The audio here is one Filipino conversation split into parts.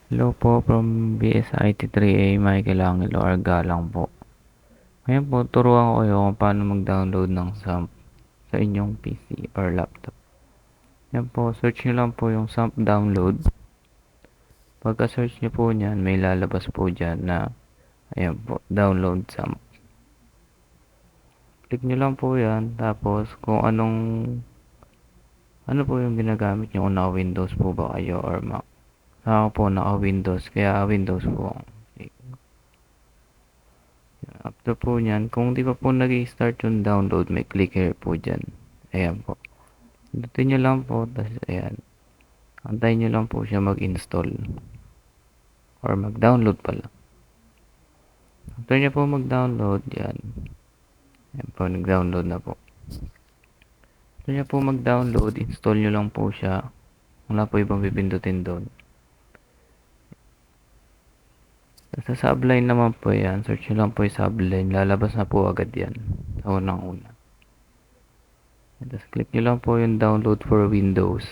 Hello po from BSIT3A Michael Angelo Argalang po. Ngayon po, turuan ko kayo kung paano mag-download ng SAMP sa inyong PC or laptop. Yan po, search nyo lang po yung SAMP download. Pagka-search nyo po nyan, may lalabas po dyan na, ayan po, download SAMP. Click nyo lang po yan, tapos kung ano po yung ginagamit nyo, kung naka-Windows po ba kayo or Mac. Sa ako po, naka-Windows, kaya Windows po. After po nyan, kung di pa po nag-i-start yung download, may click here po dyan. Ayan po. Pindutin nyo lang po, tapos ayan. Antayin nyo lang po siya mag-install. Or mag-download pala. After nyo po mag-download, yan. Ayan po, nag-download na po. After nyo po mag-download, install nyo lang po siya. Wala po ibang pipindutin doon. Sa Sublime naman po yan. Search nyo lang po yung Sublime. Lalabas na po agad yan. Sa unang-una. Tapos click nyo lang po yung download for Windows.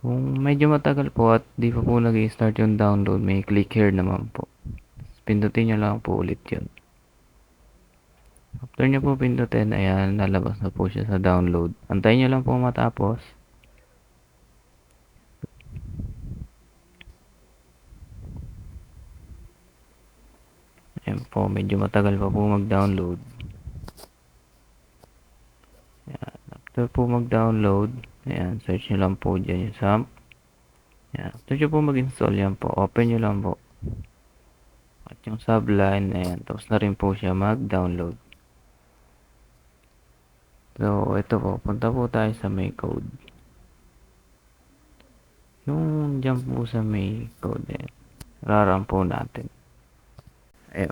Kung medyo matagal po at di pa po nag-i-start yung download, may click here naman po. Tapos pindutin nyo lang po ulit yun. After nyo po pindutin, ayan, lalabas na po siya sa download. Antayin nyo lang po matapos. Ayan po, medyo matagal pa po mag-download. Ayan, after po mag-download, ayan, search nyo lang po dyan yung SAMP. Ayan, after nyo po mag-install yan po, open nyo lang po. At yung Sublime, ayan, tapos na rin po siya mag-download. So, ito po, punta po tayo sa may code. Yung dyan po sa may code, ayan, raram po natin. Ayan.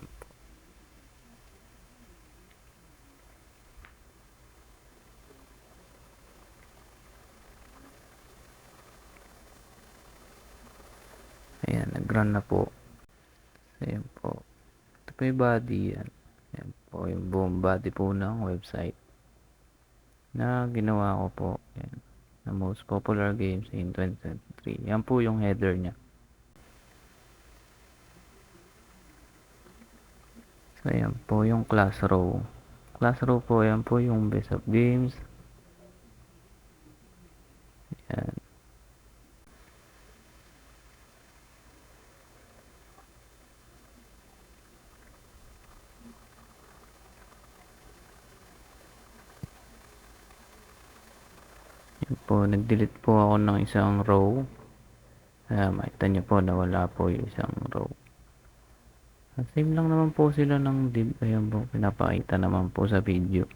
Ayan, nag-run na po. Ayan po. Ito po yung body, yan. Ayan po, yung buong body po ng website na ginawa ko po. Ayan. The most popular games in 2023. Yan po yung header niya. So, ayan po yung class row. Class row po, yan po yung best of games. Ayan. Yan po, nag-delete po ako ng isang row. Makita nyo po na wala po yung isang row. Same lang naman po sila ng div. Ayan po, pinapakita naman po sa video.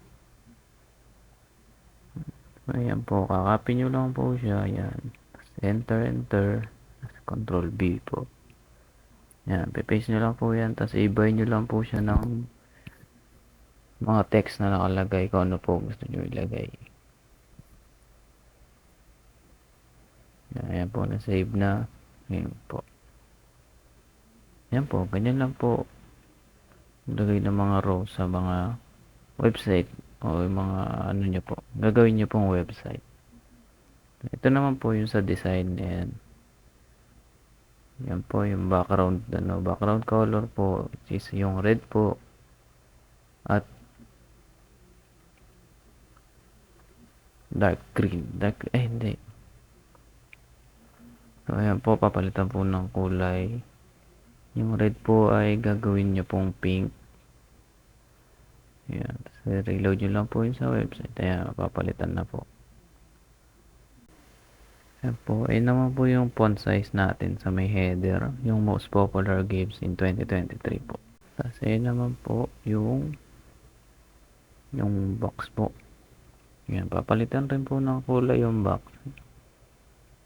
Ayan po, kakapin nyo lang po siya. Ayan. Enter, enter. Control B po. Ayan, paste nyo lang po yan. Tapos i-buy nyo lang po siya ng mga text na nakalagay kung ano po gusto nyo ilagay. Ayan po, na-save na. Ayan po. Ayan po, ganyan lang po. Ilagay ng mga rows sa mga website o yung mga ano nyo po. Gagawin nyo pong website. Ito naman po yung sa design. Ayan. Yan po yung background, background color po is yung red po at dark green. Hindi. So, ayan po, papalitan po ng kulay. Yung red po ay gagawin nyo pong pink. Ayan. So, reload nyo lang po yun sa website. Ayan, papalitan na po. Ayan po. Ayan naman po yung font size natin sa may header. Yung most popular games in 2023 po. Tapos, ayan naman po yung box po. Ayan, papalitan rin po ng kulay yung box.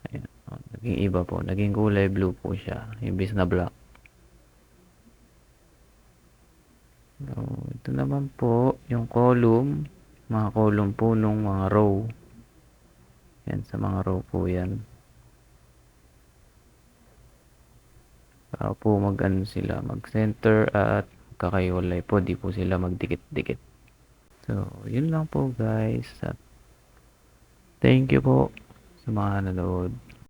Ayan, naging iba po. Naging kulay blue po siya. Imbis na black. So, ito naman po yung column. Mga column po nung mga row. Yan, sa mga row po yan. Para po mag-ano sila, mag-center at kakaiwalay po. Di po sila magdikit-dikit. So, yun lang po guys. At thank you po sa mga nanood.